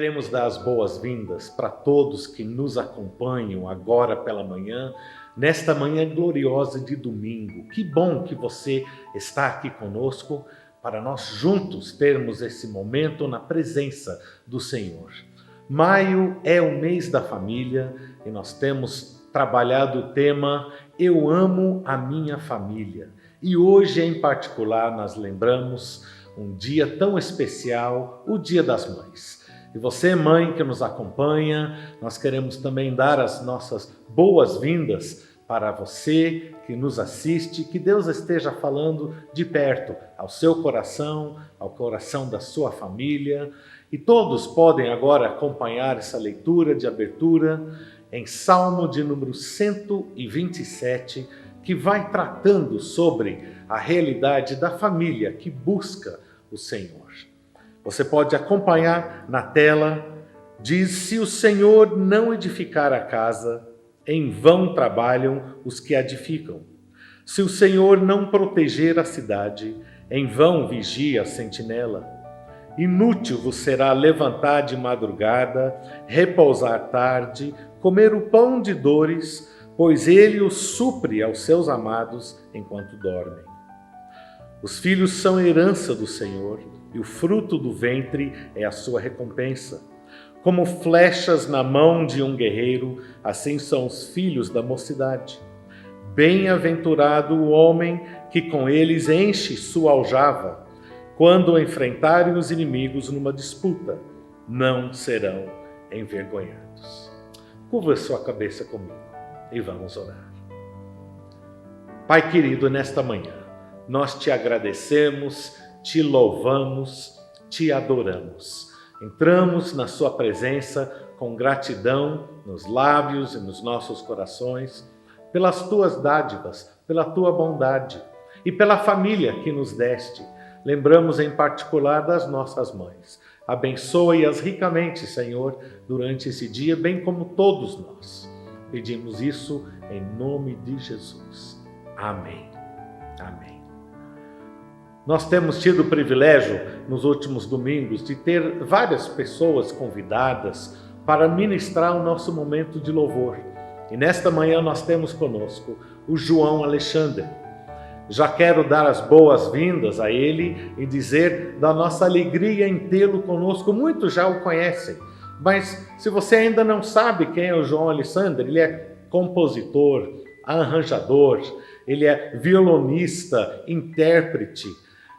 Queremos dar as boas-vindas para todos que nos acompanham agora pela manhã, nesta manhã gloriosa de domingo. Que bom que você está aqui conosco para nós juntos termos esse momento na presença do Senhor. Maio é o mês da família e nós temos trabalhado o tema Eu amo a minha família. E hoje, em particular, nós lembramos um dia tão especial, o Dia das Mães. E você, mãe que nos acompanha, nós queremos também dar as nossas boas-vindas para você que nos assiste, que Deus esteja falando de perto ao seu coração, ao coração da sua família. E todos podem agora acompanhar essa leitura de abertura em Salmo de número 127, que vai tratando sobre a realidade da família que busca o Senhor. Você pode acompanhar na tela, diz: se o Senhor não edificar a casa, em vão trabalham os que a edificam. Se o Senhor não proteger a cidade, em vão vigia a sentinela. Inútil vos será levantar de madrugada, repousar tarde, comer o pão de dores, pois ele o supre aos seus amados enquanto dormem. Os filhos são herança do Senhor, e o fruto do ventre é a sua recompensa. Como flechas na mão de um guerreiro, assim são os filhos da mocidade. Bem-aventurado o homem que com eles enche sua aljava. Quando enfrentarem os inimigos numa disputa, não serão envergonhados. Curva sua cabeça comigo e vamos orar. Pai querido, nesta manhã, nós te agradecemos, te louvamos, te adoramos. Entramos na sua presença com gratidão nos lábios e nos nossos corações, pelas tuas dádivas, pela tua bondade e pela família que nos deste. Lembramos em particular das nossas mães. Abençoe-as ricamente, Senhor, durante esse dia, bem como todos nós. Pedimos isso em nome de Jesus. Amém. Amém. Nós temos tido o privilégio, nos últimos domingos, de ter várias pessoas convidadas para ministrar o nosso momento de louvor. E nesta manhã nós temos conosco o João Alexandre. Já quero dar as boas-vindas a ele e dizer da nossa alegria em tê-lo conosco. Muitos já o conhecem, mas se você ainda não sabe quem é o João Alexandre, ele é compositor, arranjador, ele é violonista, intérprete,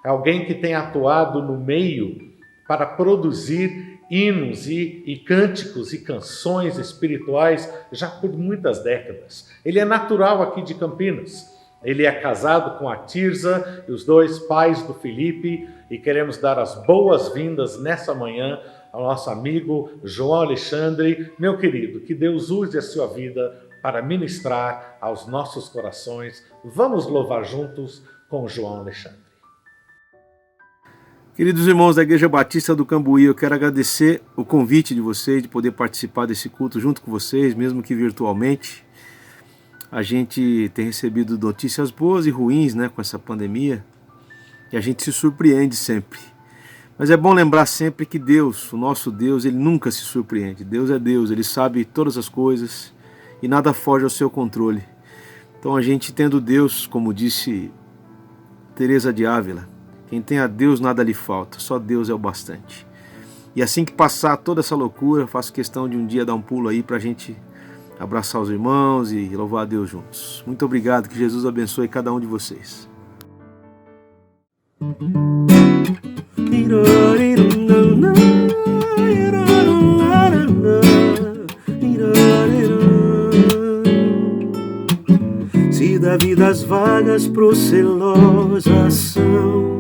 alguém que tem atuado no meio para produzir hinos e cânticos e canções espirituais já por muitas décadas. Ele é natural aqui de Campinas. Ele é casado com a Tirza e os dois pais do Felipe, e queremos dar as boas-vindas nessa manhã ao nosso amigo João Alexandre. Meu querido, que Deus use a sua vida para ministrar aos nossos corações. Vamos louvar juntos com João Alexandre. Queridos irmãos da Igreja Batista do Cambuí, eu quero agradecer o convite de vocês, de poder participar desse culto junto com vocês, mesmo que virtualmente. A gente tem recebido notícias boas e ruins, com essa pandemia, e a gente se surpreende sempre. Mas é bom lembrar sempre que Deus, o nosso Deus, Ele nunca se surpreende. Deus é Deus, Ele sabe todas as coisas e nada foge ao seu controle. Então a gente tendo Deus, como disse Teresa de Ávila, quem tem a Deus nada lhe falta, só Deus é o bastante. E assim que passar toda essa loucura, faço questão de um dia dar um pulo aí para a gente abraçar os irmãos e louvar a Deus juntos. Muito obrigado, que Jesus abençoe cada um de vocês. Se da vida as vagas procelosas são,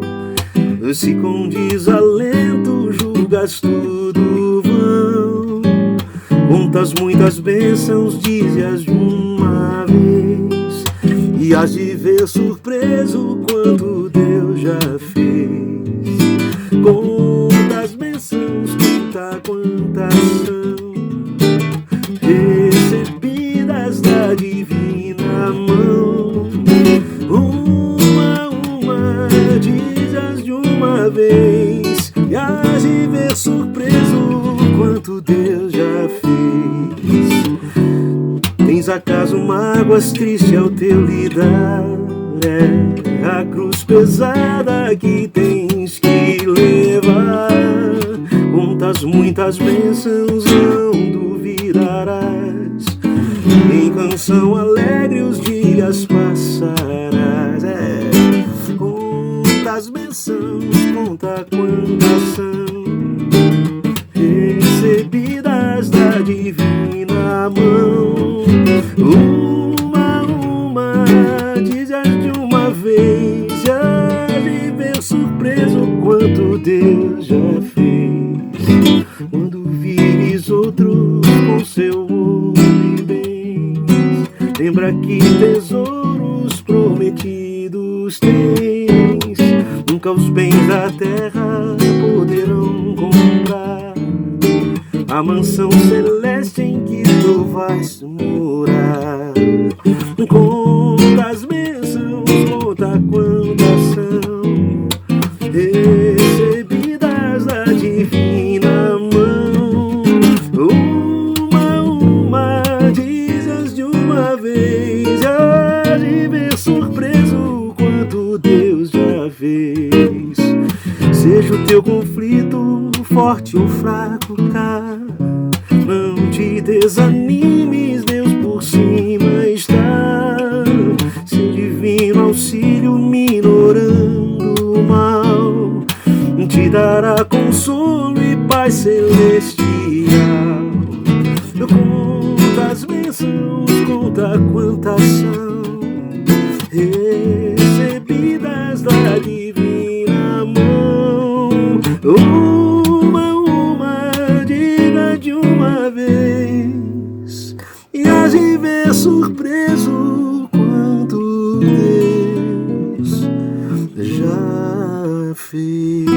se com desalento julgas tudo vão, contas muitas bênçãos, dize-as de uma vez, e hás de ver surpreso quanto Deus já fez. Conta as bênçãos, conta quantas são, recebidas da divina mão. Uma, dize-as de uma vez, e hás de ver surpreso quanto quanto Deus já fez. Tens acaso mágoas tristes ao teu lidar? É a cruz pesada que tens que levar. Quantas muitas bênçãos não duvidarás. Em canção alegre os dias passarás. Conta as bênçãos, conta quantas são recebidas da divina mão. Uma, dizes de uma vez. Já de ver surpreso quanto Deus já fez. Quando vires outros com seu olho e bens, lembra que tesouros prometidos tens. Nunca os bens da terra poderão comprar a mansão celeste em que tu vais morar. Conta as bênçãos, conta quantas são recebidas da divina mão. Uma, dizes de uma vez. Já de ver surpreso quanto Deus já fez. Seja o teu conflito forte ou fraco, cá, não te desanimes, Deus por cima está. Seu divino auxílio minorando o mal te dará consolo e paz celestial. Conta as bênçãos, conta quantas são recebidas da divina mão. Uma, diga de uma vez. E hás de ver surpreso quanto Deus já fez.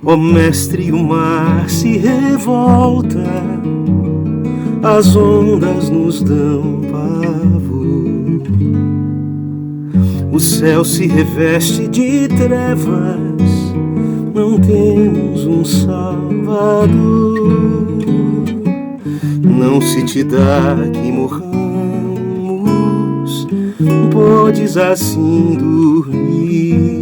Ó mestre, o mar se revolta, as ondas nos dão pavor, o céu se reveste de trevas, não temos um Salvador. Não se te dá que morramos, podes assim dormir.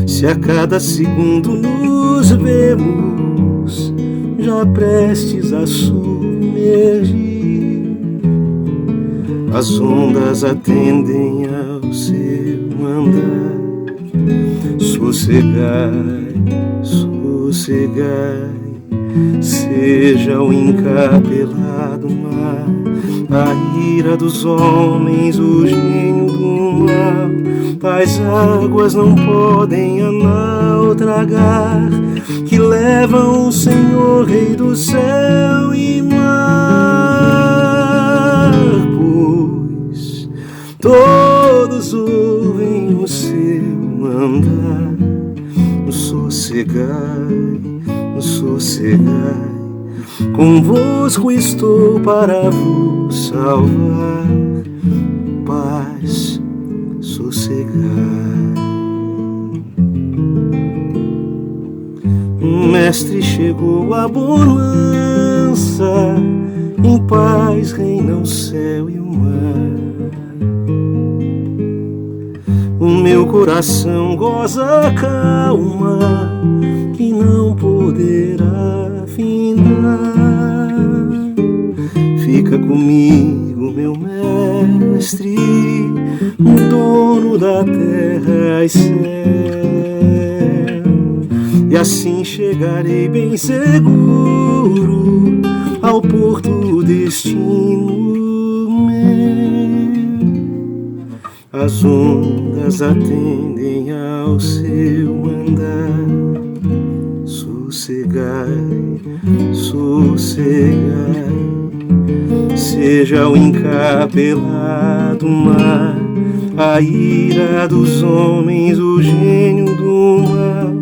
Se a cada segundo nos vemos, já prestes a submergir, as ondas atendem ao seu andar. Sossegai, sossegai, seja o encapelado mar, a ira dos homens, o gênio do mal. Tais águas não podem naufragar, que levam o Senhor, Rei do céu e mar. Pois todos ouvem o seu andar. Sossegai, sossegai, convosco estou para vos salvar. Paz, sossegai. Mestre, chegou a bonança, em paz reina o céu e o mar. O meu coração goza a calma, que não poderá findar. Fica comigo, meu mestre, dono da terra e céu, e assim chegarei bem seguro ao porto destino meu. As ondas atendem ao seu andar. Sossegai, sossegai, seja o encapelado mar, a ira dos homens, o gênio do mal.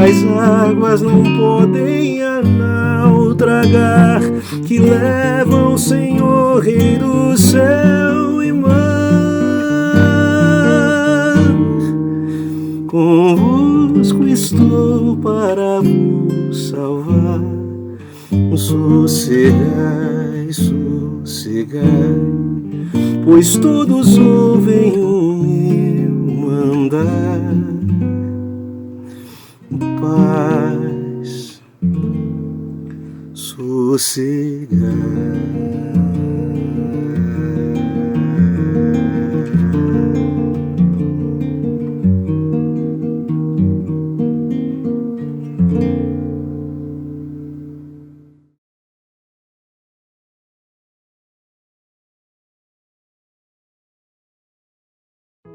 As águas não podem a naufragar, que levam o Senhor, Rei do céu e mar. Convosco estou para vos salvar. Sossegai, sossegai, pois todos ouvem o meu mandar. Paz, sossegai.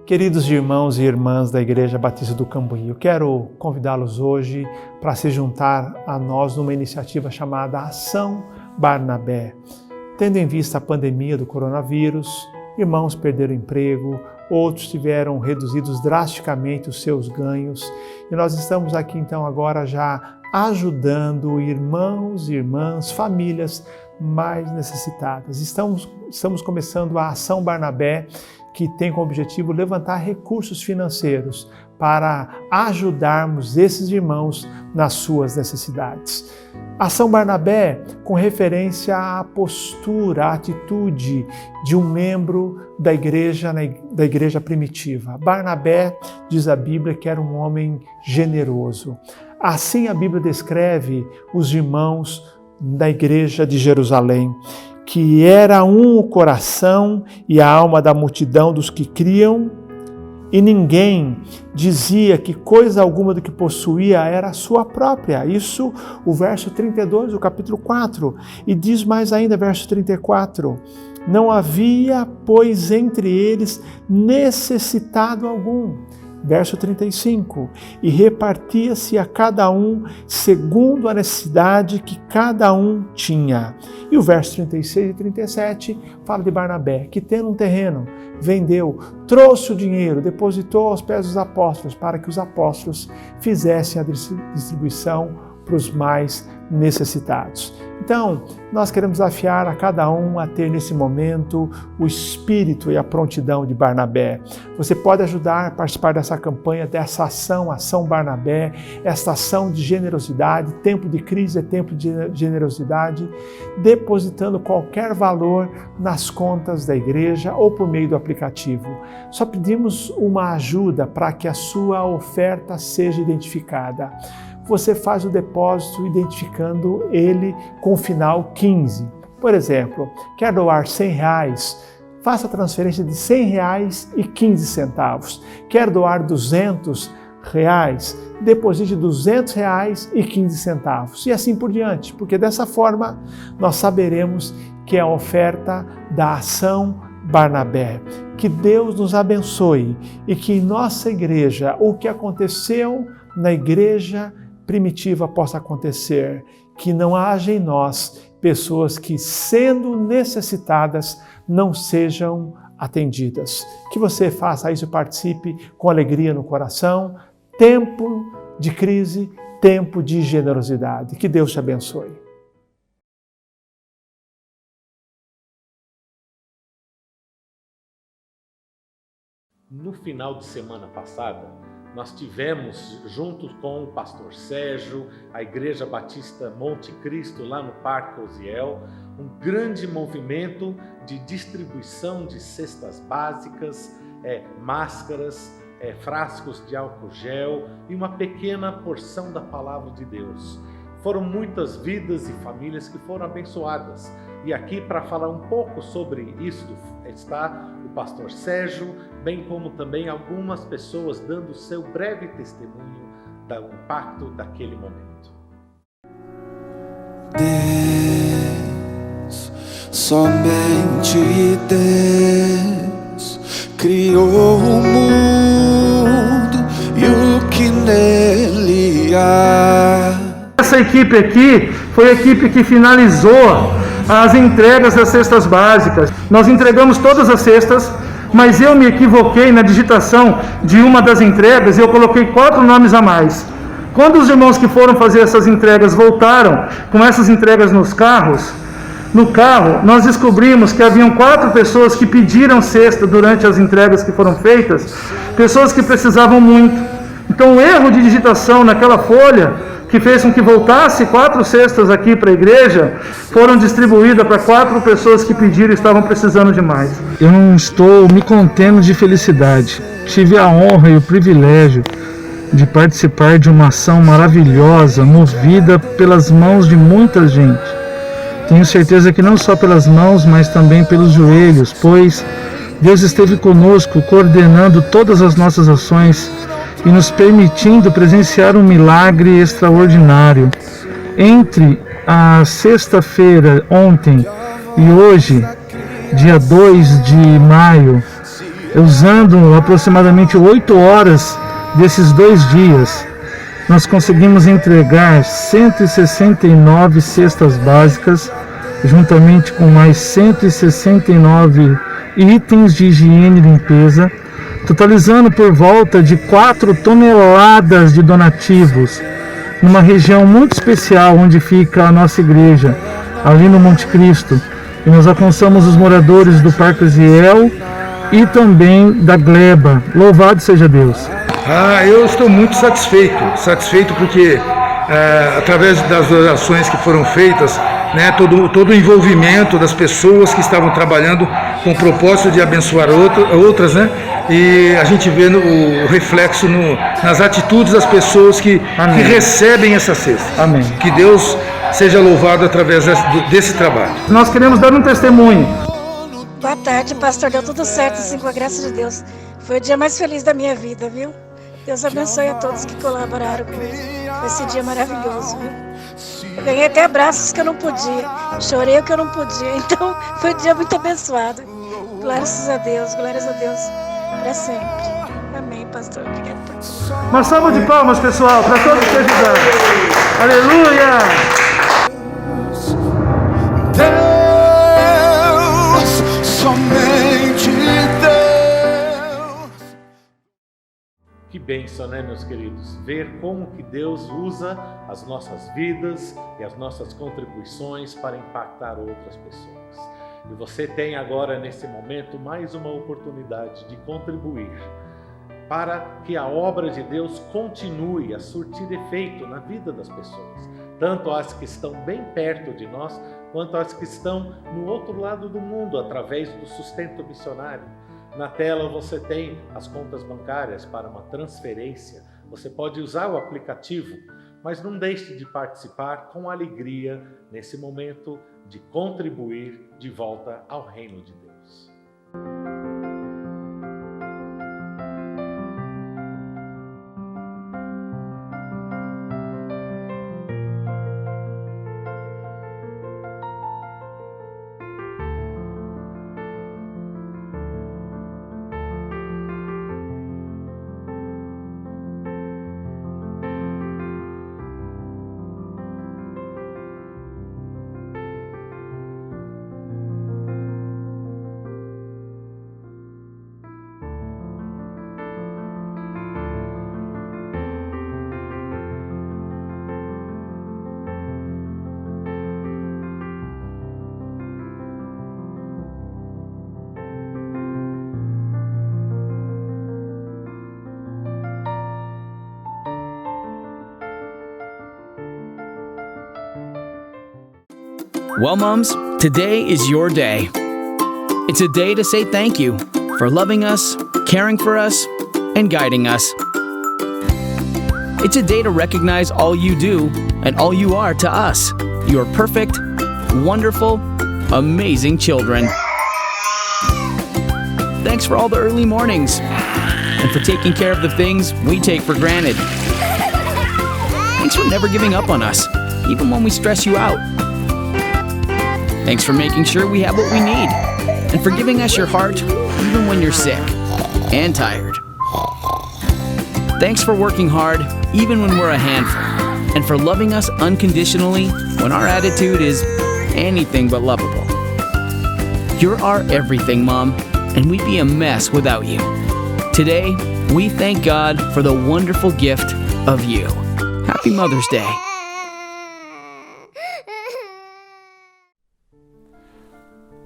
Queridos irmãos e irmãs da Igreja Batista do Cambuí, eu quero convidá-los hoje para se juntar a nós numa iniciativa chamada Ação Barnabé. Tendo em vista a pandemia do coronavírus, irmãos perderam emprego, outros tiveram reduzidos drasticamente os seus ganhos, e nós estamos aqui então agora já ajudando irmãos e irmãs, famílias mais necessitadas. Estamos começando a Ação Barnabé, que tem como objetivo levantar recursos financeiros para ajudarmos esses irmãos nas suas necessidades. Ação Barnabé, com referência à postura, à atitude de um membro da igreja primitiva. Barnabé, diz a Bíblia, que era um homem generoso. Assim a Bíblia descreve os irmãos da igreja de Jerusalém, que era um o coração e a alma da multidão dos que criam, e ninguém dizia que coisa alguma do que possuía era sua própria. Isso o verso 32 do capítulo 4. E diz mais ainda, verso 34, não havia, pois, entre eles necessitado algum. Verso 35, e repartia-se a cada um segundo a necessidade que cada um tinha. E o verso 36 e 37 fala de Barnabé, que tendo um terreno, vendeu, trouxe o dinheiro, depositou aos pés dos apóstolos, para que os apóstolos fizessem a distribuição para os mais necessitados. Então, nós queremos desafiar a cada um a ter nesse momento o espírito e a prontidão de Barnabé. Você pode ajudar a participar dessa campanha, dessa Ação Barnabé, essa ação de generosidade. Tempo de crise é tempo de generosidade, depositando qualquer valor nas contas da igreja ou por meio do aplicativo. Só pedimos uma ajuda para que a sua oferta seja identificada. Você faz o depósito identificando ele com o final 15. Por exemplo, quer doar R$100, faça a transferência de R$100,15. Quer doar R$200, deposite R$200,15. E assim por diante, porque dessa forma nós saberemos que é a oferta da Ação Barnabé. Que Deus nos abençoe e que em nossa igreja, o que aconteceu na igreja primitiva possa acontecer, que não haja em nós pessoas que, sendo necessitadas, não sejam atendidas. Que você faça isso e participe com alegria no coração. Tempo de crise, tempo de generosidade. Que Deus te abençoe. No final de semana passada, nós tivemos, junto com o pastor Sérgio, a Igreja Batista Monte Cristo, lá no Parque Osiel, um grande movimento de distribuição de cestas básicas, máscaras, frascos de álcool gel e uma pequena porção da Palavra de Deus. Foram muitas vidas e famílias que foram abençoadas. E aqui, para falar um pouco sobre isso, está o pastor Sérgio, bem como também algumas pessoas dando o seu breve testemunho do impacto daquele momento. Deus, somente Deus, criou o mundo e o que nele há. Essa equipe aqui foi a equipe que finalizou as entregas das cestas básicas. Nós entregamos todas as cestas mas eu me equivoquei na digitação de uma das entregas e eu coloquei 4 nomes a mais. Quando os irmãos que foram fazer essas entregas voltaram com essas entregas nos carros, no carro nós descobrimos que haviam 4 pessoas que pediram cesta durante as entregas que foram feitas, pessoas que precisavam muito. Então o erro de digitação naquela folha, que fez com que voltasse 4 cestas aqui para a igreja, foram distribuídas para 4 pessoas que pediram e estavam precisando de mais. Eu não estou me contendo de felicidade. Tive a honra e o privilégio de participar de uma ação maravilhosa, movida pelas mãos de muita gente. Tenho certeza que não só pelas mãos, mas também pelos joelhos, pois Deus esteve conosco, coordenando todas as nossas ações e nos permitindo presenciar um milagre extraordinário. Entre a sexta-feira, ontem, e hoje, dia 2 de maio, usando aproximadamente 8 horas desses 2 dias, nós conseguimos entregar 169 cestas básicas, juntamente com mais 169 itens de higiene e limpeza, totalizando por volta de 4 toneladas de donativos, numa região muito especial onde fica a nossa igreja, ali no Monte Cristo. E nós alcançamos os moradores do Parque Ziel e também da Gleba. Louvado seja Deus! Eu estou muito satisfeito porque através das orações que foram feitas, né, todo o envolvimento das pessoas que estavam trabalhando com o propósito de abençoar outras, né, e a gente vê o reflexo nas atitudes das pessoas que recebem essa cesta. Amém. Que Deus seja louvado através desse trabalho. Nós queremos dar um testemunho. Boa tarde, pastor. Deu tudo certo, assim, com a graça de Deus. Foi o dia mais feliz da minha vida, viu? Deus abençoe a todos que colaboraram com esse dia maravilhoso, viu? Eu ganhei até abraços que eu não podia, chorei o que eu não podia, então foi um dia muito abençoado. Glórias a Deus, para sempre. Amém, pastor. Obrigado por tudo. Uma salva de palmas, pessoal, para todos que ajudaram. Aleluia! Deus, somente Deus. Que bênção, né, meus queridos? Ver como que Deus usa as nossas vidas e as nossas contribuições para impactar outras pessoas. E você tem agora, nesse momento, mais uma oportunidade de contribuir para que a obra de Deus continue a surtir efeito na vida das pessoas, tanto as que estão bem perto de nós, quanto as que estão no outro lado do mundo, através do sustento missionário. Na tela você tem as contas bancárias para uma transferência. Você pode usar o aplicativo, mas não deixe de participar com alegria nesse momento de contribuir de volta ao reino de Deus. Well, mums, today is your day. It's a day to say thank you for loving us, caring for us, and guiding us. It's a day to recognize all you do and all you are to us. You are perfect, wonderful, amazing children. Thanks for all the early mornings and for taking care of the things we take for granted. Thanks for never giving up on us, even when we stress you out. Thanks for making sure we have what we need and for giving us your heart even when you're sick and tired. Thanks for working hard even when we're a handful and for loving us unconditionally when our attitude is anything but lovable. You're our everything, Mom, and we'd be a mess without you. Today, we thank God for the wonderful gift of you. Happy Mother's Day.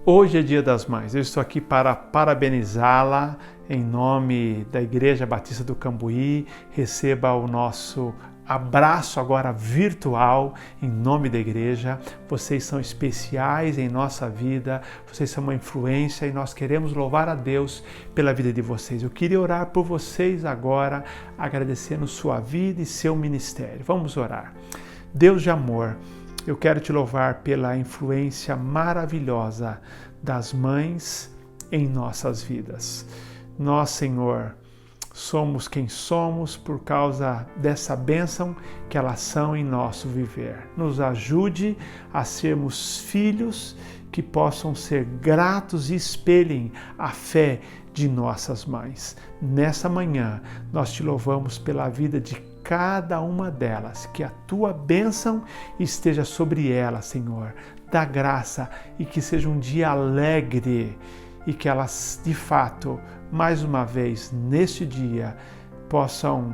Hoje é Dia das Mães. Eu estou aqui para parabenizá-la em nome da Igreja Batista do Cambuí. Receba o nosso abraço agora virtual em nome da igreja. Vocês são especiais em nossa vida, vocês são uma influência e nós queremos louvar a Deus pela vida de vocês. Eu queria orar por vocês agora, agradecendo sua vida e seu ministério. Vamos orar. Deus de amor, eu quero te louvar pela influência maravilhosa das mães em nossas vidas. Nós, Senhor, somos quem somos por causa dessa bênção que elas são em nosso viver. Nos ajude a sermos filhos que possam ser gratos e espelhem a fé de nossas mães. Nessa manhã, nós te louvamos pela vida de cada uma delas, que a tua bênção esteja sobre elas, Senhor. Dá graça e que seja um dia alegre e que elas, de fato, mais uma vez, neste dia, possam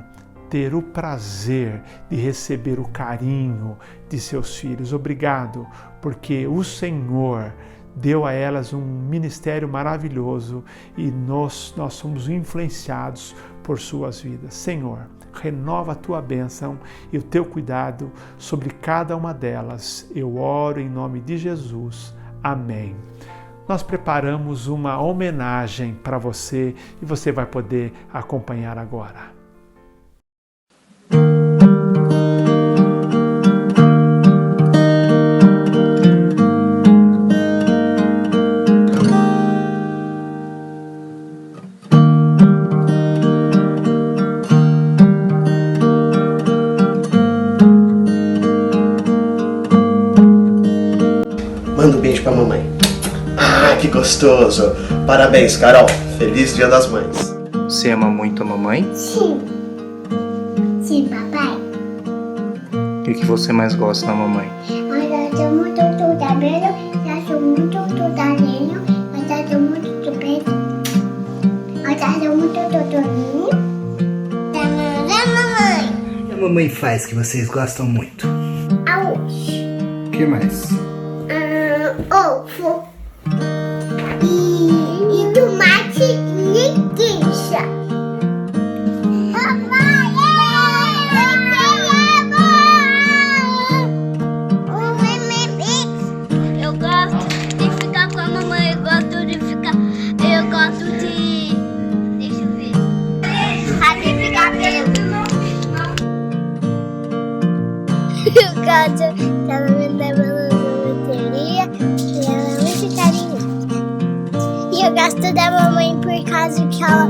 ter o prazer de receber o carinho de seus filhos. Obrigado, porque o Senhor deu a elas um ministério maravilhoso e nós somos influenciados por suas vidas. Senhor, renova a tua bênção e o teu cuidado sobre cada uma delas. Eu oro em nome de Jesus. Amém. Nós preparamos uma homenagem para você e você vai poder acompanhar agora. Manda um beijo pra mamãe. Ah, que gostoso! Parabéns, Carol! Feliz Dia das Mães! Você ama muito a mamãe? Sim. Sim, papai. O que você mais gosta da mamãe? Eu gosto muito do cabelo, eu gosto muito do talinho, eu gosto muito do peito, eu gosto muito do toninho. Da mamãe. O que a mamãe faz que vocês gostam muito? Arroz. O que mais? Ovo. E tomate e linguiça. Papai, eu gosto de ficar com a mamãe, eu gosto de ficar. Eu gosto de. Deixa eu ver. De ficar pelo. Eu gosto que ela me leva na loteria e ela é muito carinhosa. E eu gosto da mamãe por causa que ela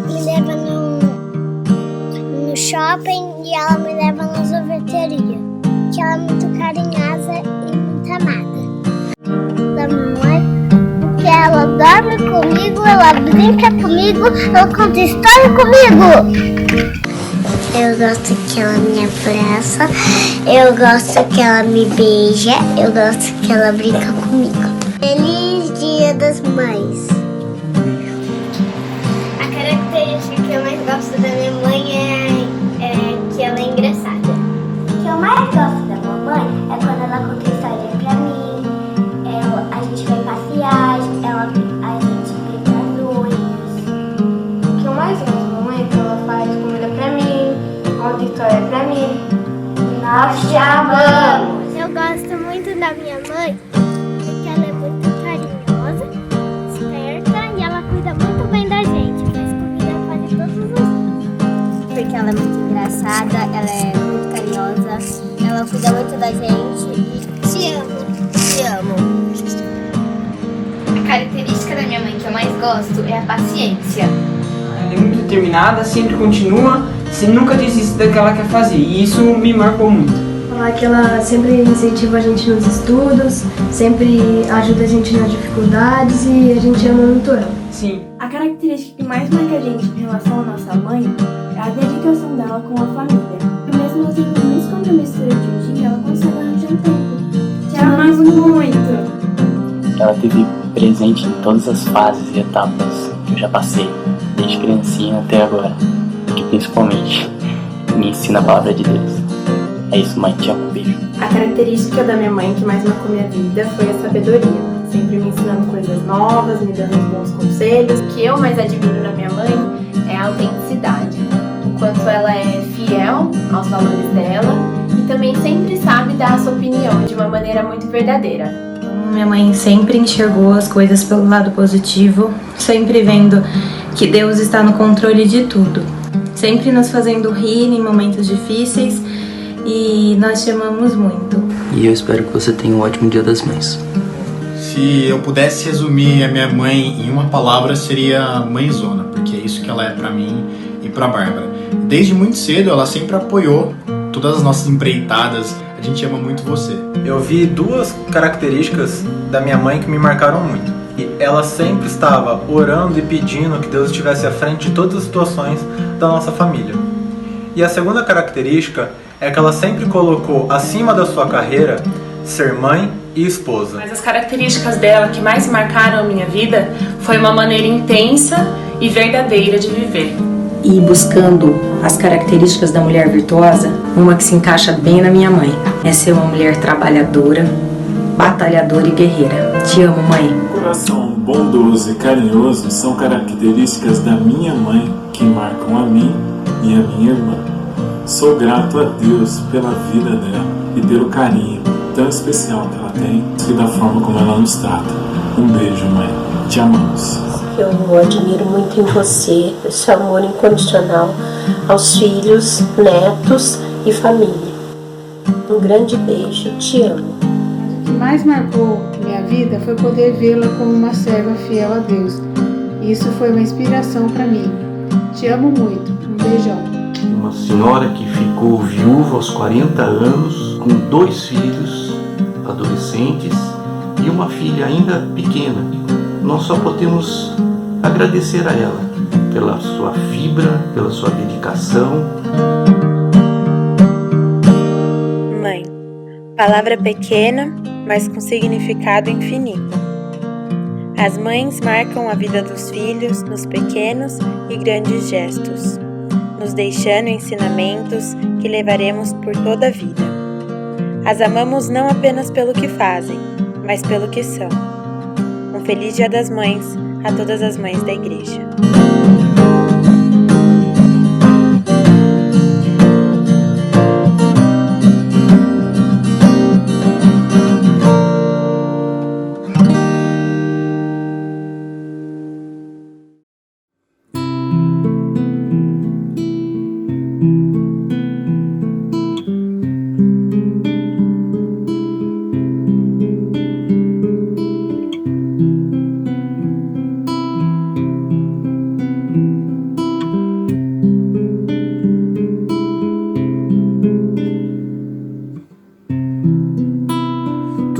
me leva no shopping e ela me leva na sorveteria. Que ela é muito carinhosa e muito amada. Da mamãe, porque ela dorme comigo, ela brinca comigo, ela conta história comigo. Eu gosto que ela me abraça, eu gosto que ela me beija, eu gosto que ela brinca comigo. Feliz Dia das Mães! A característica que eu mais gosto da minha mãe é que ela é engraçada. O que eu mais gosto da mamãe é quando ela conta história pra mim, a gente vai passear, a gente pinta as unhas. O que eu mais gosto da mamãe é que ela faz comida pra mim, conta história pra mim. Nós te amamos! Eu gosto muito da minha mãe, porque ela é muito carinhosa, esperta e ela cuida muito bem da gente. Faz comida quase todos os dias. Porque ela é muito engraçada, ela é muito carinhosa, ela cuida muito da gente e Te amo. te amo. A característica da minha mãe que eu mais gosto é a paciência. Ela é muito determinada, sempre continua, sem nunca desiste daquilo que ela quer fazer. E isso me marcou muito. Falar que ela sempre incentiva a gente nos estudos, sempre ajuda a gente nas dificuldades e a gente ama muito ela. Sim. A característica que mais marca a gente em relação à nossa mãe é a dedicação dela com a família. E mesmo nos momentos compromissos durante o dia, ela consegue arranjar um tempo. Te amamos muito! Ela esteve presente em todas as fases e etapas que eu já passei, desde criancinha até agora, que principalmente me ensina a palavra de Deus. É isso, mãe, te amo, beijo. A característica da minha mãe que mais marcou minha vida foi a sabedoria, sempre me ensinando coisas novas, me dando bons conselhos. O que eu mais admiro na minha mãe é a autenticidade, o quanto ela é fiel aos valores dela e também sempre sabe dar a sua opinião de uma maneira muito verdadeira. Minha mãe sempre enxergou as coisas pelo lado positivo, sempre vendo que Deus está no controle de tudo, sempre nos fazendo rir em momentos difíceis, e nós te amamos muito. E eu espero que você tenha um ótimo Dia das Mães. Se eu pudesse resumir a minha mãe em uma palavra, seria mãezona, porque é isso que ela é pra mim e pra Bárbara. Desde muito cedo ela sempre apoiou todas as nossas empreitadas. A gente ama muito você. Eu vi duas características da minha mãe que me marcaram muito. E ela sempre estava orando e pedindo que Deus estivesse à frente de todas as situações da nossa família. E a segunda característica é que ela sempre colocou acima da sua carreira ser mãe e esposa. Mas as características dela que mais marcaram a minha vida foi uma maneira intensa e verdadeira de viver. E buscando as características da mulher virtuosa, uma que se encaixa bem na minha mãe é ser uma mulher trabalhadora, batalhadora e guerreira. Te amo, mãe. Coração bondoso e carinhoso são características da minha mãe que marcam a mim e a minha irmã. Sou grato a Deus pela vida dela e pelo carinho tão especial que ela tem e da forma como ela nos trata. Um beijo, mãe. Te amamos. Eu admiro muito em você esse amor incondicional aos filhos, netos e família. Um grande beijo, te amo. O que mais marcou minha vida foi poder vê-la como uma serva fiel a Deus. Isso foi uma inspiração para mim. Te amo muito. Um beijão. Uma senhora que ficou viúva aos 40 anos, com 2 filhos adolescentes e uma filha ainda pequena. Nós só podemos agradecer a ela pela sua fibra, pela sua dedicação. Mãe, palavra pequena, mas com significado infinito. As mães marcam a vida dos filhos nos pequenos e grandes gestos, nos deixando ensinamentos que levaremos por toda a vida. As amamos não apenas pelo que fazem, mas pelo que são. Um feliz Dia das Mães a todas as mães da igreja.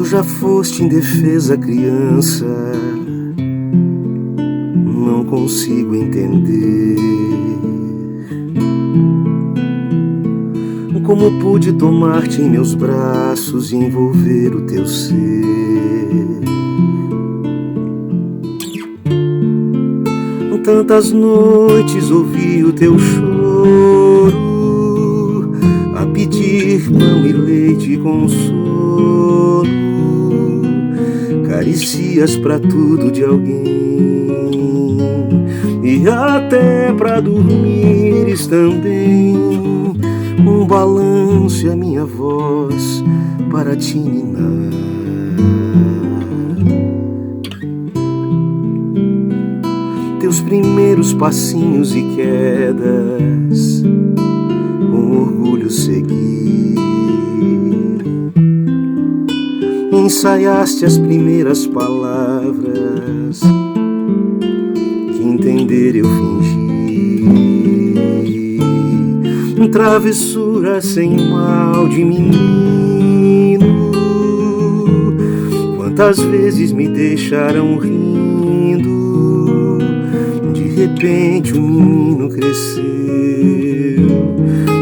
Já foste indefesa criança, não consigo entender como pude tomar-te em meus braços e envolver o teu ser. Tantas noites ouvi o teu choro, a pedir pão e leite e consolo, caricias pra tudo de alguém, e até pra dormires também, um balanço e a minha voz para te ninar. Teus primeiros passinhos e quedas, com orgulho seguir. Ensaiaste as primeiras palavras, que entender eu fingi. Travessura sem mal de menino, quantas vezes me deixaram rindo. De repente o menino cresceu,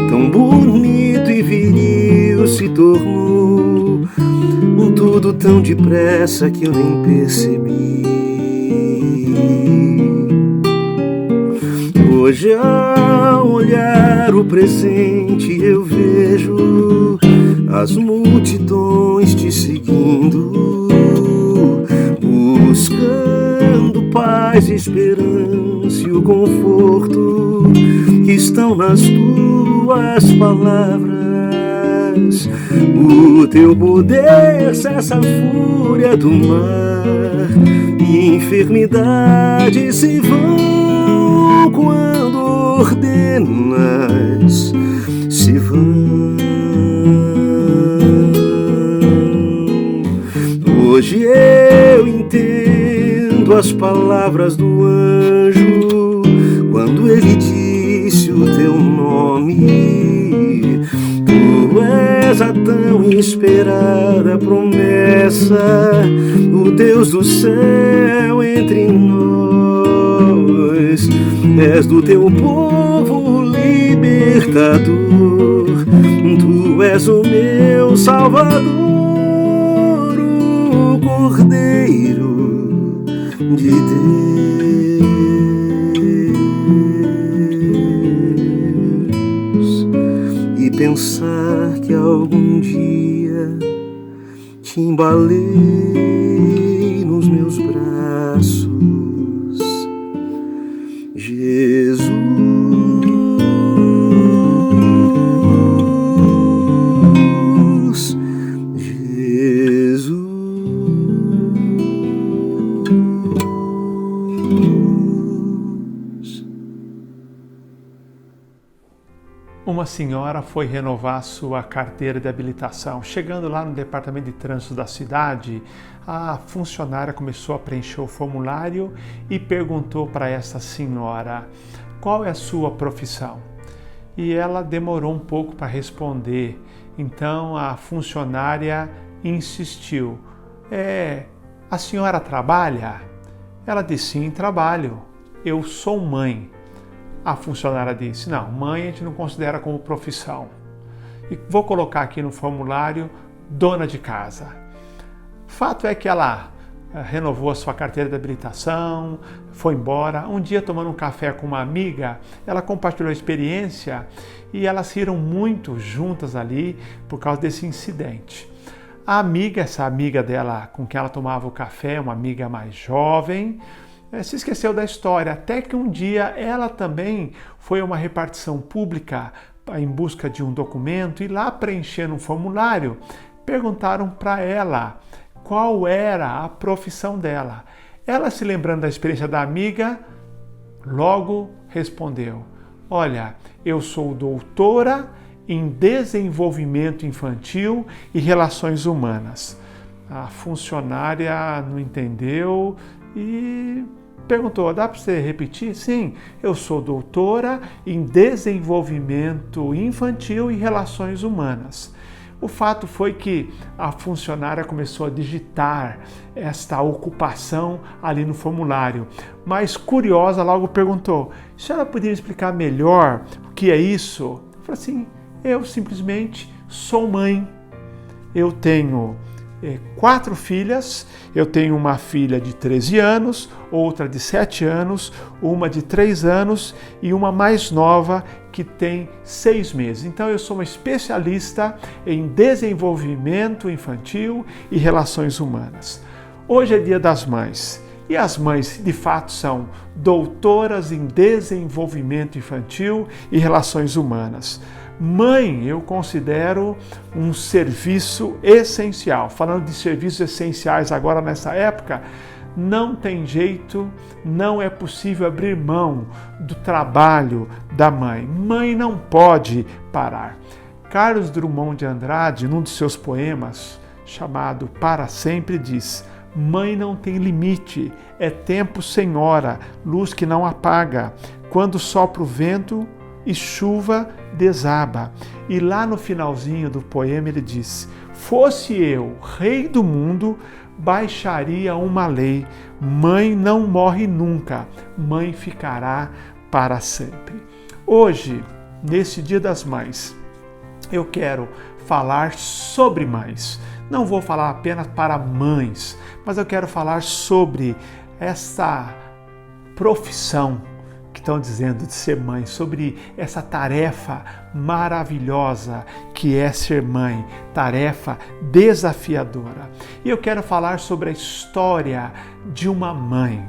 tão bonito e viril se tornou. Tudo tudo tão depressa que eu nem percebi. Hoje, ao olhar o presente, eu vejo as multidões te seguindo, buscando paz, esperança e o conforto que estão nas tuas palavras. O teu poder cessa a fúria do mar e enfermidades se vão quando ordenas, se vão. Hoje eu entendo as palavras do anjo quando ele disse o teu nome. Tu és a tão esperada promessa, o Deus do céu entre nós. És do teu povo libertador, tu és o meu Salvador, o Cordeiro de Deus. E pensar que algum dia te embalei nos meus braços, Jesus. Uma senhora foi renovar sua carteira de habilitação. Chegando lá no departamento de trânsito da cidade, a funcionária começou a preencher o formulário e perguntou para essa senhora: qual é a sua profissão? E ela demorou um pouco para responder. Então a funcionária insistiu: a senhora trabalha? Ela disse: sim, trabalho. Eu sou mãe. A funcionária disse: não, mãe a gente não considera como profissão. E vou colocar aqui no formulário dona de casa. Fato é que ela renovou a sua carteira de habilitação, foi embora. Um dia, tomando um café com uma amiga, ela compartilhou a experiência e elas riram muito juntas ali por causa desse incidente. A amiga, essa amiga dela com quem ela tomava o café, uma amiga mais jovem, se esqueceu da história, até que um dia ela também foi a uma repartição pública em busca de um documento e lá preenchendo um formulário, perguntaram para ela qual era a profissão dela. Ela, se lembrando da experiência da amiga, logo respondeu: olha, eu sou doutora em desenvolvimento infantil e relações humanas. A funcionária não entendeu e perguntou: dá para você repetir? Sim, eu sou doutora em desenvolvimento infantil e relações humanas. O fato foi que a funcionária começou a digitar esta ocupação ali no formulário, mas curiosa logo perguntou: a senhora poderia explicar melhor o que é isso? Eu falei assim: eu simplesmente sou mãe. Eu tenho 4 filhas, eu tenho uma filha de 13 anos, outra de 7 anos, uma de 3 anos e uma mais nova que tem 6 meses. Então eu sou uma especialista em desenvolvimento infantil e relações humanas. Hoje é Dia das Mães e as mães de fato são doutoras em desenvolvimento infantil e relações humanas. Mãe, eu considero um serviço essencial. Falando de serviços essenciais agora nessa época, não tem jeito, não é possível abrir mão do trabalho da mãe. Mãe não pode parar. Carlos Drummond de Andrade, num de seus poemas, chamado Para Sempre, diz: mãe não tem limite, é tempo sem hora, luz que não apaga. Quando sopra o vento e chuva desaba. E lá no finalzinho do poema ele diz: fosse eu rei do mundo, baixaria uma lei, mãe não morre nunca, mãe ficará para sempre. Hoje, nesse Dia das Mães, eu quero falar sobre mães. Não vou falar apenas para mães, mas eu quero falar sobre essa profissão que estão dizendo de ser mãe, sobre essa tarefa maravilhosa que é ser mãe, tarefa desafiadora. E eu quero falar sobre a história de uma mãe.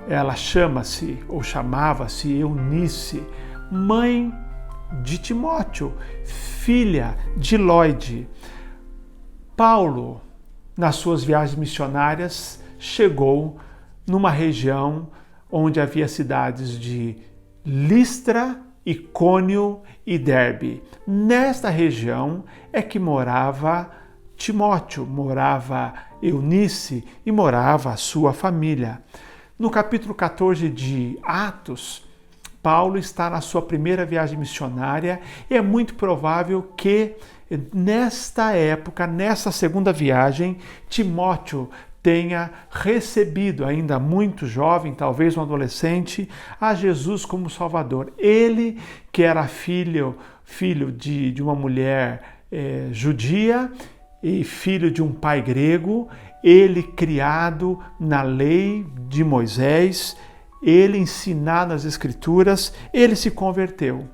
Ela chama-se, ou chamava-se Eunice, mãe de Timóteo, filha de Lóide. Paulo, nas suas viagens missionárias, chegou numa região onde havia cidades de Listra, Icônio e Derbe. Nesta região é que morava Timóteo, morava Eunice e morava a sua família. No capítulo 14 de Atos, Paulo está na sua primeira viagem missionária e é muito provável que nesta época, nessa segunda viagem, Timóteo tenha recebido, ainda muito jovem, talvez um adolescente, a Jesus como Salvador. Ele, que era filho de uma mulher judia e filho de um pai grego, ele criado na lei de Moisés, ele ensinado nas Escrituras, ele se converteu.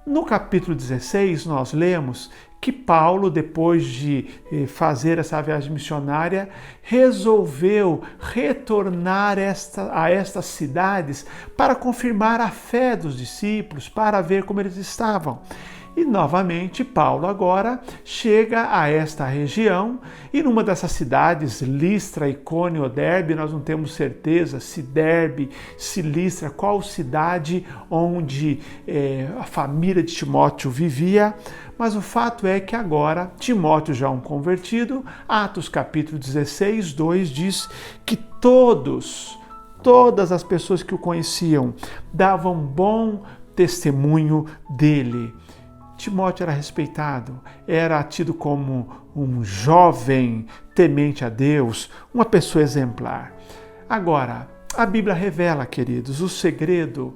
No capítulo 16, nós lemos que Paulo, depois de fazer essa viagem missionária, resolveu retornar a estas cidades para confirmar a fé dos discípulos, para ver como eles estavam. E novamente Paulo agora chega a esta região e numa dessas cidades, Listra, Icônio ou Derbe, nós não temos certeza se Derbe, se Listra, qual cidade onde a família de Timóteo vivia, mas o fato é que agora Timóteo já é um convertido. Atos capítulo 16, 2 diz que todas as pessoas que o conheciam davam bom testemunho dele. Timóteo era respeitado, era tido como um jovem temente a Deus, uma pessoa exemplar. Agora, a Bíblia revela, queridos, o segredo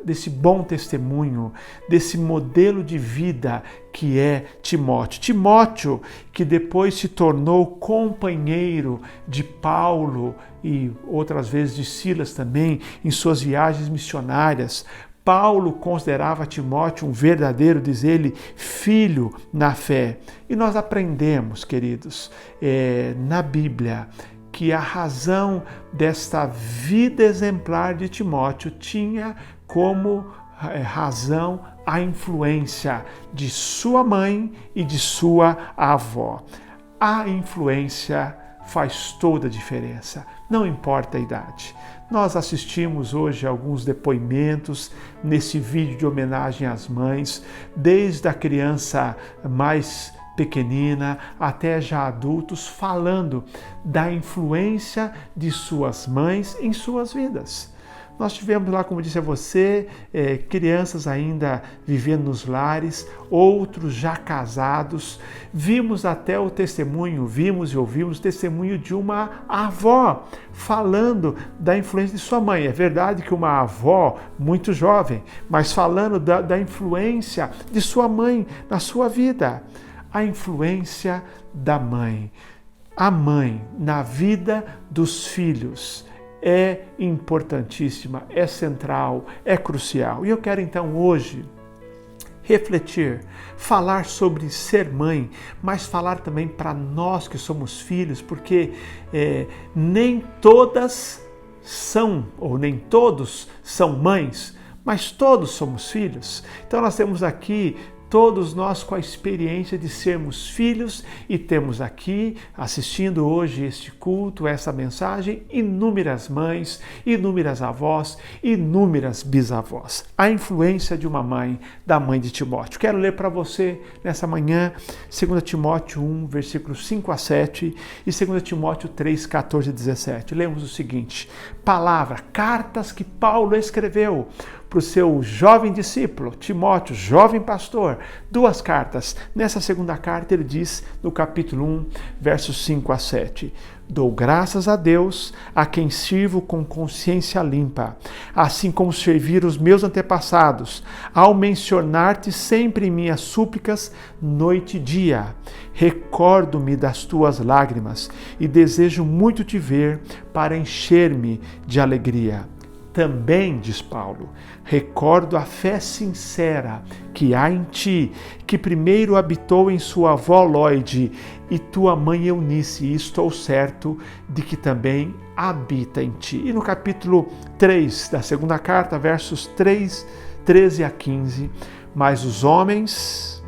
desse bom testemunho, desse modelo de vida que é Timóteo. Timóteo, que depois se tornou companheiro de Paulo e outras vezes de Silas também em suas viagens missionárias. Paulo considerava Timóteo um verdadeiro, diz ele, filho na fé. E nós aprendemos, queridos, na Bíblia, que a razão desta vida exemplar de Timóteo tinha como razão a influência de sua mãe e de sua avó. A influência faz toda a diferença, não importa a idade. Nós assistimos hoje a alguns depoimentos nesse vídeo de homenagem às mães, desde a criança mais pequenina até já adultos, falando da influência de suas mães em suas vidas. Nós tivemos lá, como disse a você, crianças ainda vivendo nos lares, outros já casados. Vimos até o testemunho, vimos e ouvimos o testemunho de uma avó falando da influência de sua mãe. É verdade que uma avó muito jovem, mas falando da influência de sua mãe na sua vida. A influência da mãe. A mãe na vida dos filhos é importantíssima, é central, é crucial. E eu quero então hoje refletir, falar sobre ser mãe, mas falar também para nós que somos filhos, porque nem todas são, ou nem todos são mães, mas todos somos filhos. Então nós temos aqui todos nós com a experiência de sermos filhos e temos aqui, assistindo hoje este culto, essa mensagem, inúmeras mães, inúmeras avós, inúmeras bisavós. A influência de uma mãe, da mãe de Timóteo. Quero ler para você nessa manhã 2 Timóteo 1, versículos 5 a 7 e 2 Timóteo 3, 14 e 17. Lemos o seguinte: palavra, cartas que Paulo escreveu para o seu jovem discípulo, Timóteo, jovem pastor, 2 cartas. Nessa segunda carta ele diz, no capítulo 1, versos 5 a 7, dou graças a Deus, a quem sirvo com consciência limpa, assim como servir os meus antepassados, ao mencionar-te sempre em minhas súplicas, noite e dia. Recordo-me das tuas lágrimas e desejo muito te ver para encher-me de alegria. Também, diz Paulo, recordo a fé sincera que há em ti, que primeiro habitou em sua avó Lóide e tua mãe Eunice, e estou certo de que também habita em ti. E no capítulo 3 da segunda carta, versos 13 a 15, mas os homens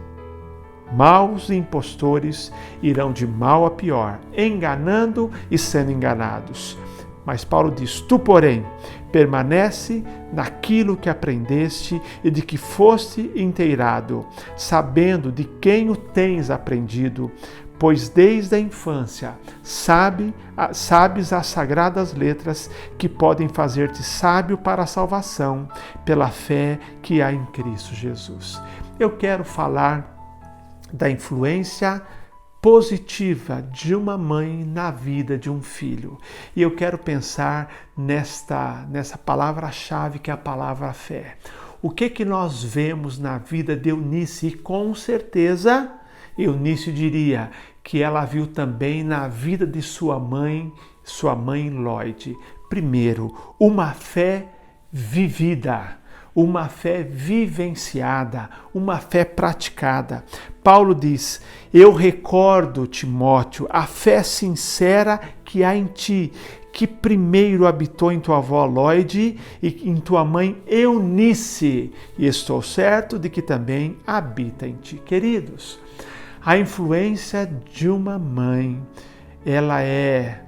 maus e impostores irão de mal a pior, enganando e sendo enganados. Mas Paulo diz, tu, porém, permanece naquilo que aprendeste e de que foste inteirado, sabendo de quem o tens aprendido, pois desde a infância sabes as sagradas letras que podem fazer-te sábio para a salvação pela fé que há em Cristo Jesus. Eu quero falar da influência positiva de uma mãe na vida de um filho. E eu quero pensar nessa palavra-chave que é a palavra fé. O que nós vemos na vida de Eunice? E com certeza, Eunice diria que ela viu também na vida de sua mãe Lóide. Primeiro, uma fé vivida. Uma fé vivenciada, uma fé praticada. Paulo diz, eu recordo, Timóteo, a fé sincera que há em ti, que primeiro habitou em tua avó Lóide e em tua mãe Eunice, e estou certo de que também habita em ti. Queridos, a influência de uma mãe, ela é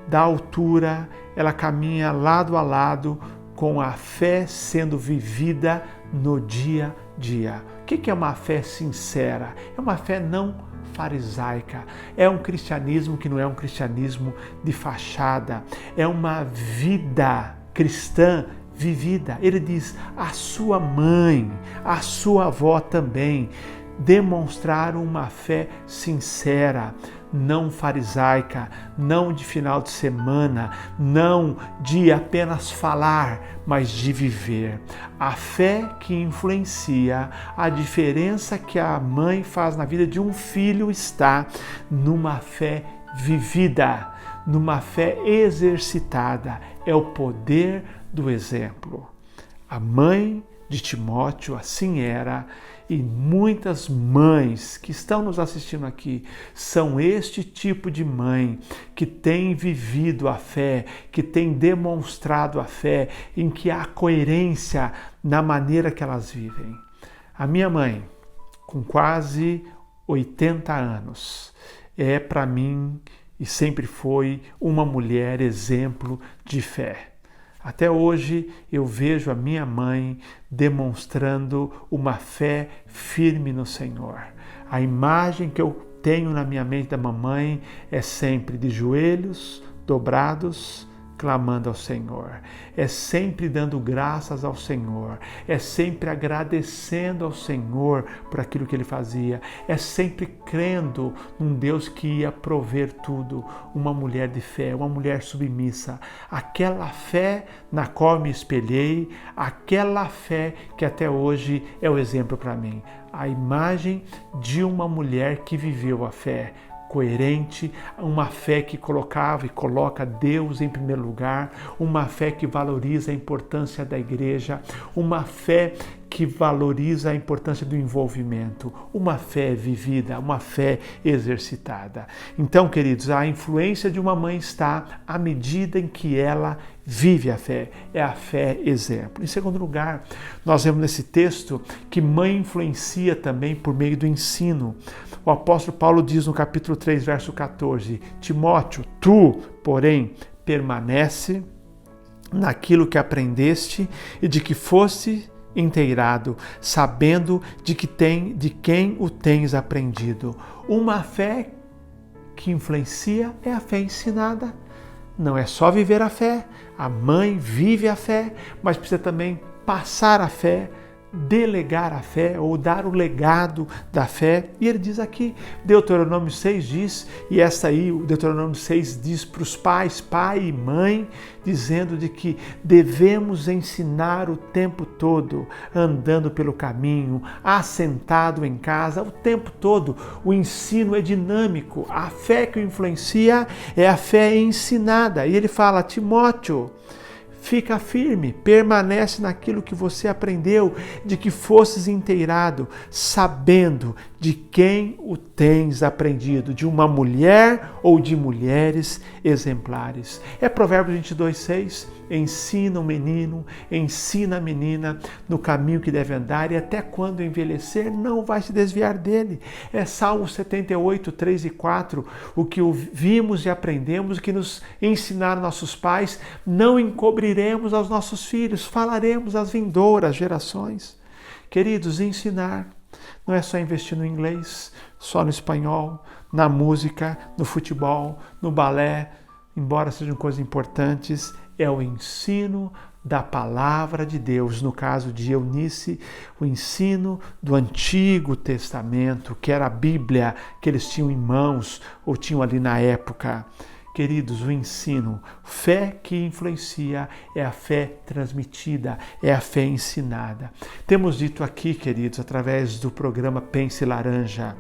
da altura, ela caminha lado a lado com a fé sendo vivida no dia a dia. O que é uma fé sincera? É uma fé não farisaica. É um cristianismo que não é um cristianismo de fachada. É uma vida cristã vivida. Ele diz, a sua mãe, a sua avó também demonstraram uma fé sincera, não farisaica, não de final de semana, não de apenas falar, mas de viver. A fé que influencia, a diferença que a mãe faz na vida de um filho está numa fé vivida, numa fé exercitada. É o poder do exemplo. A mãe de Timóteo assim era, e muitas mães que estão nos assistindo aqui são este tipo de mãe que tem vivido a fé, que tem demonstrado a fé, em que há coerência na maneira que elas vivem. A minha mãe, com quase 80 anos, é para mim e sempre foi uma mulher exemplo de fé. Até hoje eu vejo a minha mãe demonstrando uma fé firme no Senhor. A imagem que eu tenho na minha mente da mamãe é sempre de joelhos dobrados, clamando ao Senhor. É sempre dando graças ao Senhor. É sempre agradecendo ao Senhor por aquilo que Ele fazia. É sempre crendo num Deus que ia prover tudo. Uma mulher de fé, uma mulher submissa. Aquela fé na qual me espelhei, aquela fé que até hoje é o exemplo para mim. A imagem de uma mulher que viveu a fé, coerente, uma fé que colocava e coloca Deus em primeiro lugar, uma fé que valoriza a importância da igreja, uma fé que valoriza a importância do envolvimento, uma fé vivida, uma fé exercitada. Então, queridos, a influência de uma mãe está à medida em que ela vive a fé, é a fé exemplo. Em segundo lugar, nós vemos nesse texto que mãe influencia também por meio do ensino. O apóstolo Paulo diz no capítulo 3, verso 14, Timóteo, tu, porém, permanece naquilo que aprendeste e de que foste inteirado, sabendo de quem o tens aprendido. Uma fé que influencia é a fé ensinada. Não é só viver a fé, a mãe vive a fé, mas precisa também passar a fé, delegar a fé ou dar o legado da fé. E ele diz aqui, Deuteronômio 6 diz, e essa aí, o Deuteronômio 6 diz para os pais, pai e mãe, dizendo de que devemos ensinar o tempo todo, andando pelo caminho, assentado em casa, o tempo todo. O ensino é dinâmico, a fé que o influencia é a fé ensinada. E ele fala, Timóteo, fica firme, permanece naquilo que você aprendeu, de que fosses inteirado, sabendo de quem o tens aprendido, de uma mulher ou de mulheres exemplares. É Provérbios 22:6, ensina o menino, ensina a menina no caminho que deve andar e até quando envelhecer não vai se desviar dele. É Salmo 78, 3 e 4, o que ouvimos e aprendemos, o que nos ensinaram nossos pais, não encobriremos aos nossos filhos, falaremos às vindouras gerações. Queridos, ensinar não é só investir no inglês, só no espanhol, na música, no futebol, no balé, embora sejam coisas importantes, é o ensino da palavra de Deus. No caso de Eunice, o ensino do Antigo Testamento, que era a Bíblia que eles tinham em mãos ou tinham ali na época. Queridos, o ensino, fé que influencia é a fé transmitida, é a fé ensinada. Temos dito aqui, queridos, através do programa Pense Laranja,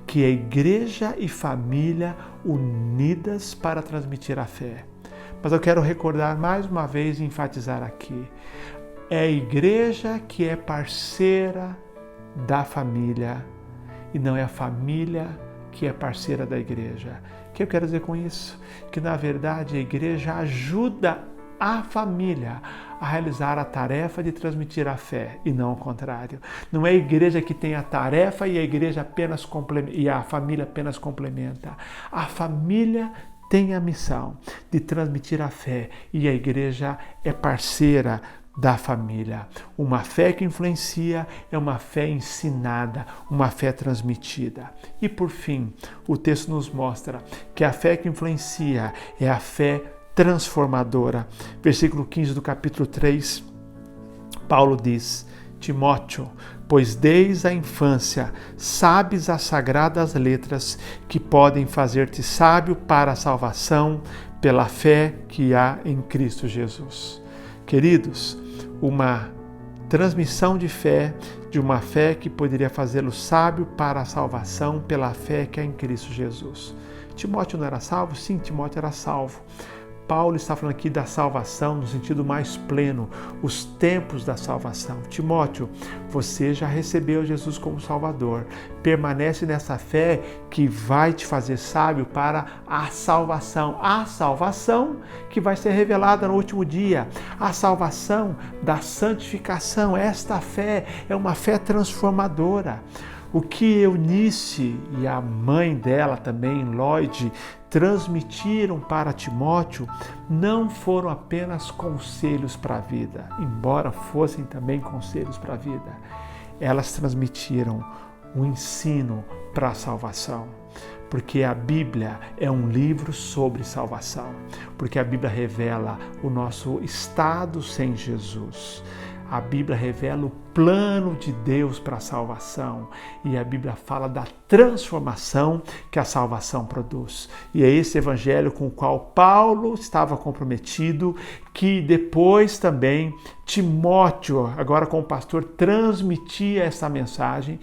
que é igreja e família unidas para transmitir a fé. Mas eu quero recordar mais uma vez e enfatizar aqui, é a igreja que é parceira da família e não é a família que é parceira da igreja. O que eu quero dizer com isso? Que na verdade a igreja ajuda a família a realizar a tarefa de transmitir a fé e não o contrário. Não é a igreja que tem a tarefa e a igreja apenas e a família apenas complementa. A família tem a missão de transmitir a fé e a igreja é parceira da família. Uma fé que influencia é uma fé ensinada, uma fé transmitida. E por fim, o texto nos mostra que a fé que influencia é a fé transformadora. Versículo 15 do capítulo 3, Paulo diz, Timóteo, pois desde a infância sabes as sagradas letras que podem fazer-te sábio para a salvação pela fé que há em Cristo Jesus. Queridos, uma transmissão de fé, de uma fé que poderia fazê-lo sábio para a salvação pela fé que há em Cristo Jesus. Timóteo não era salvo? Sim, Timóteo era salvo. Paulo está falando aqui da salvação no sentido mais pleno, os tempos da salvação. Timóteo, você já recebeu Jesus como Salvador. Permanece nessa fé que vai te fazer sábio para a salvação. A salvação que vai ser revelada no último dia. A salvação da santificação. Esta fé é uma fé transformadora. O que Eunice e a mãe dela também, Lloyd, transmitiram para Timóteo não foram apenas conselhos para a vida, embora fossem também conselhos para a vida. Elas transmitiram um ensino para a salvação, porque a Bíblia é um livro sobre salvação, porque a Bíblia revela o nosso estado sem Jesus. A Bíblia revela o plano de Deus para a salvação e a Bíblia fala da transformação que a salvação produz. E é esse evangelho com o qual Paulo estava comprometido, que depois também Timóteo, agora como pastor, transmitia essa mensagem.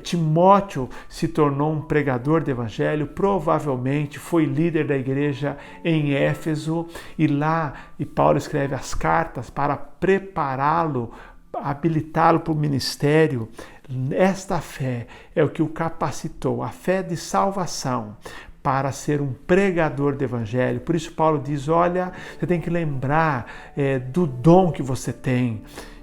Timóteo se tornou um pregador do evangelho, provavelmente foi líder da igreja em Éfeso e Paulo escreve as cartas para prepará-lo, habilitá-lo para o ministério. Esta fé é o que o capacitou, a fé de salvação, para ser um pregador do evangelho. Por isso Paulo diz, olha, você tem que lembrar do dom que você tem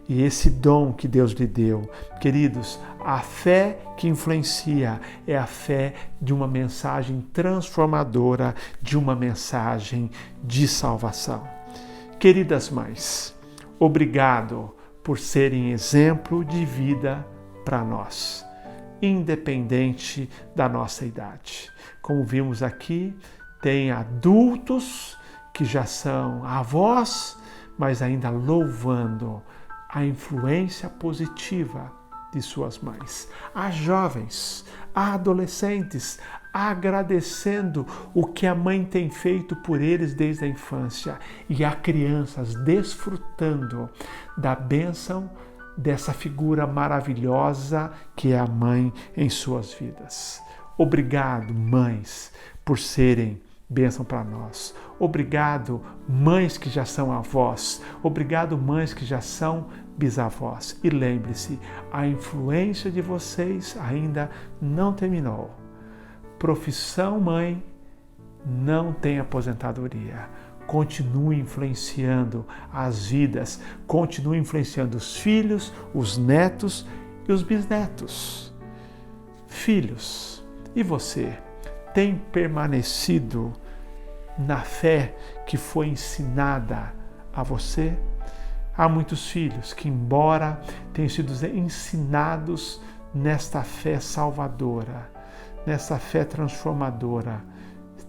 e esse dom que Deus lhe deu. Queridos, a fé que influencia é a fé de uma mensagem transformadora, de uma mensagem de salvação. Queridas mães, obrigado por serem exemplo de vida para nós, independente da nossa idade. Como vimos aqui, tem adultos que já são avós, mas ainda louvando a influência positiva de suas mães. Há jovens, há adolescentes agradecendo o que a mãe tem feito por eles desde a infância, e há crianças desfrutando da bênção dessa figura maravilhosa que é a mãe em suas vidas. Obrigado, mães, por serem bênção para nós. Obrigado, mães que já são avós. Obrigado, mães que já são bisavós. E lembre-se, a influência de vocês ainda não terminou. Profissão mãe não tem aposentadoria. Continue influenciando as vidas, continue influenciando os filhos, os netos e os bisnetos. Filhos, e você tem permanecido na fé que foi ensinada a você? Há muitos filhos que, embora tenham sido ensinados nesta fé salvadora, nessa fé transformadora,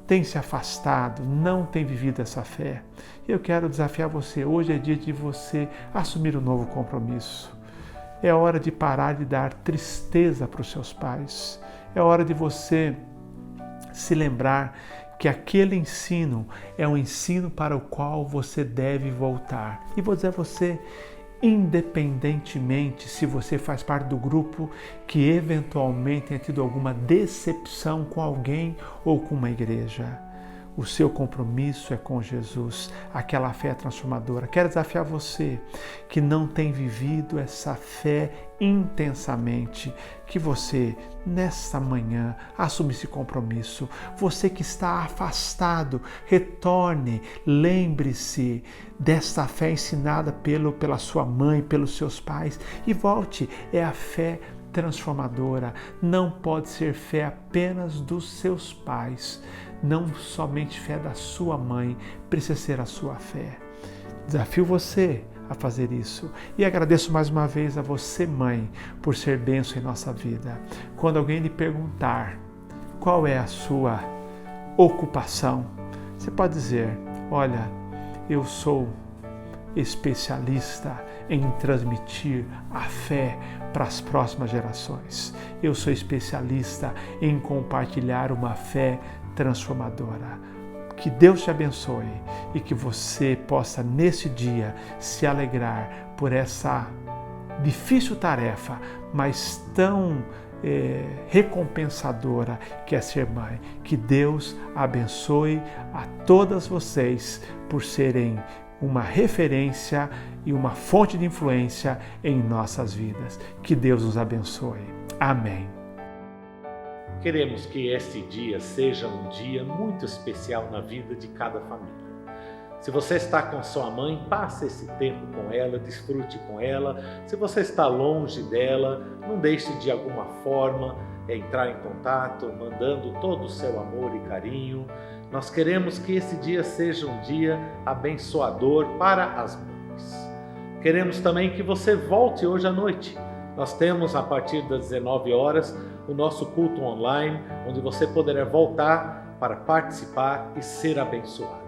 têm se afastado, não têm vivido essa fé. Eu quero desafiar você. Hoje é dia de você assumir um novo compromisso. É hora de parar de dar tristeza para os seus pais. É hora de você se lembrar que aquele ensino é um ensino para o qual você deve voltar. E vou dizer a você, independentemente se você faz parte do grupo que eventualmente tenha tido alguma decepção com alguém ou com uma igreja, o seu compromisso é com Jesus, aquela fé transformadora. Quero desafiar você que não tem vivido essa fé intensamente, que você, nesta manhã, assuma esse compromisso. Você que está afastado, retorne, lembre-se desta fé ensinada pela sua mãe, pelos seus pais, e volte. É a fé transformadora. Não pode ser fé apenas dos seus pais, não somente fé da sua mãe, precisa ser a sua fé. Desafio você a fazer isso. E agradeço mais uma vez a você, mãe, por ser bênção em nossa vida. Quando alguém lhe perguntar qual é a sua ocupação, você pode dizer: olha, eu sou especialista em transmitir a fé para as próximas gerações. Eu sou especialista em compartilhar uma fé transformadora. Que Deus te abençoe e que você possa nesse dia se alegrar por essa difícil tarefa, mas tão recompensadora que é ser mãe. Que Deus abençoe a todas vocês por serem uma referência e uma fonte de influência em nossas vidas. Que Deus nos abençoe. Amém. Queremos que este dia seja um dia muito especial na vida de cada família. Se você está com sua mãe, passe esse tempo com ela, desfrute com ela. Se você está longe dela, não deixe de alguma forma entrar em contato, mandando todo o seu amor e carinho. Nós queremos que esse dia seja um dia abençoador para as mães. Queremos também que você volte hoje à noite. Nós temos, a partir das 19 horas, o nosso culto online, onde você poderá voltar para participar e ser abençoado.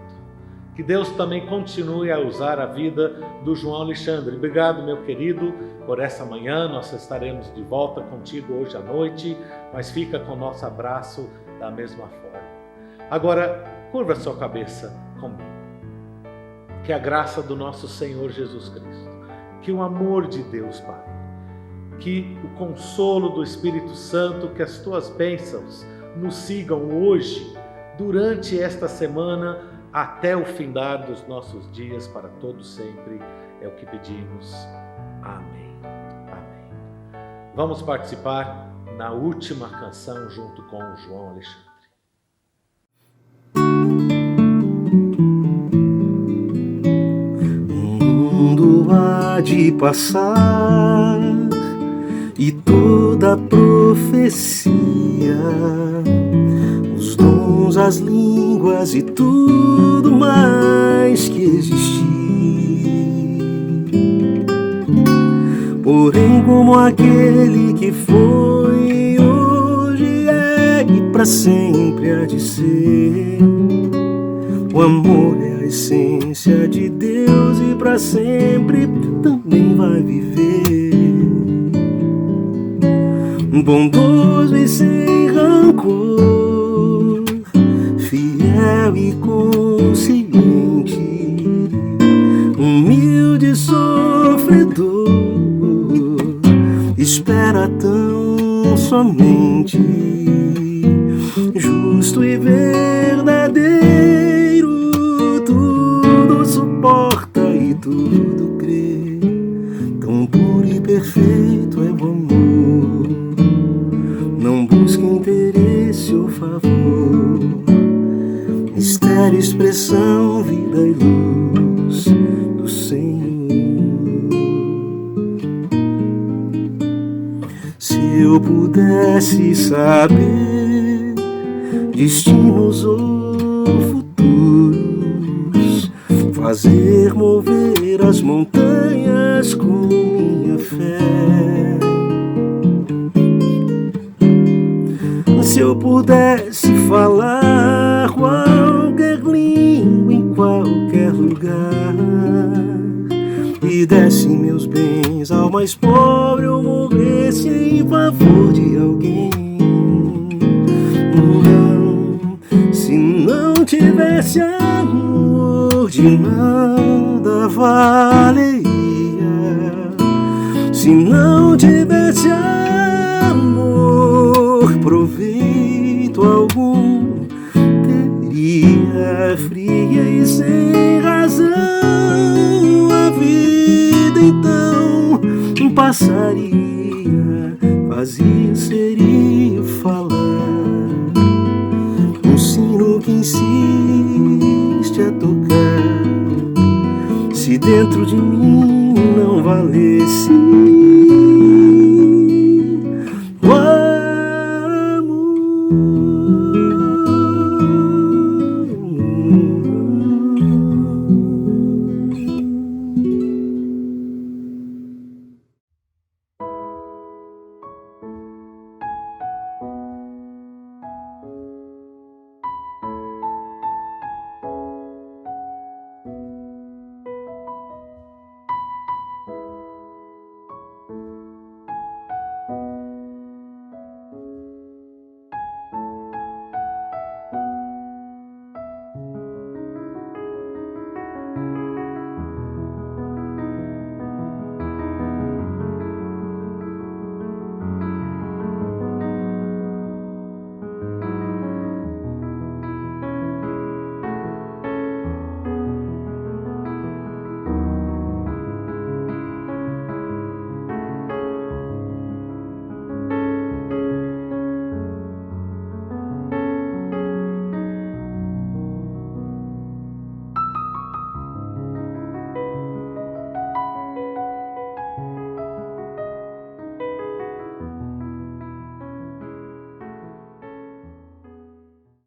Que Deus também continue a usar a vida do João Alexandre. Obrigado, meu querido, por essa manhã. Nós estaremos de volta contigo hoje à noite, mas fica com o nosso abraço da mesma forma. Agora, curva sua cabeça comigo. Que a graça do nosso Senhor Jesus Cristo, que o amor de Deus Pai, que o consolo do Espírito Santo, que as tuas bênçãos nos sigam hoje, durante esta semana, até o findar dos nossos dias, para todos sempre, é o que pedimos. Amém. Amém. Vamos participar na última canção junto com o João Alexandre. O mundo há de passar e toda profecia, os dons, as línguas e tudo mais que existir. Porém, como aquele que foi, hoje é e para sempre há de ser, o amor é a essência de Deus e para sempre também vai viver. Bondoso e sem rancor, fiel e consciente, humilde e sofredor, espera tão somente, justo e verdadeiro, tudo suporta e tudo crê, tão puro e perfeito é o amor, não busca interesse ou favor, mistério, expressão, vida e luz do Senhor. Se eu pudesse saber destinos ou futuros, fazer mover as montanhas com minha fé, se eu pudesse falar qualquer língua em qualquer lugar e desse meus bens ao mais pobre ou morresse em favor de alguém, não, se não tivesse amor de nada valeria, se não tivesse amor proveito algum teria, fria e sem razão a vida então passaria, vazio seria falar, um sino que insiste a tocar, se dentro de mim não valesse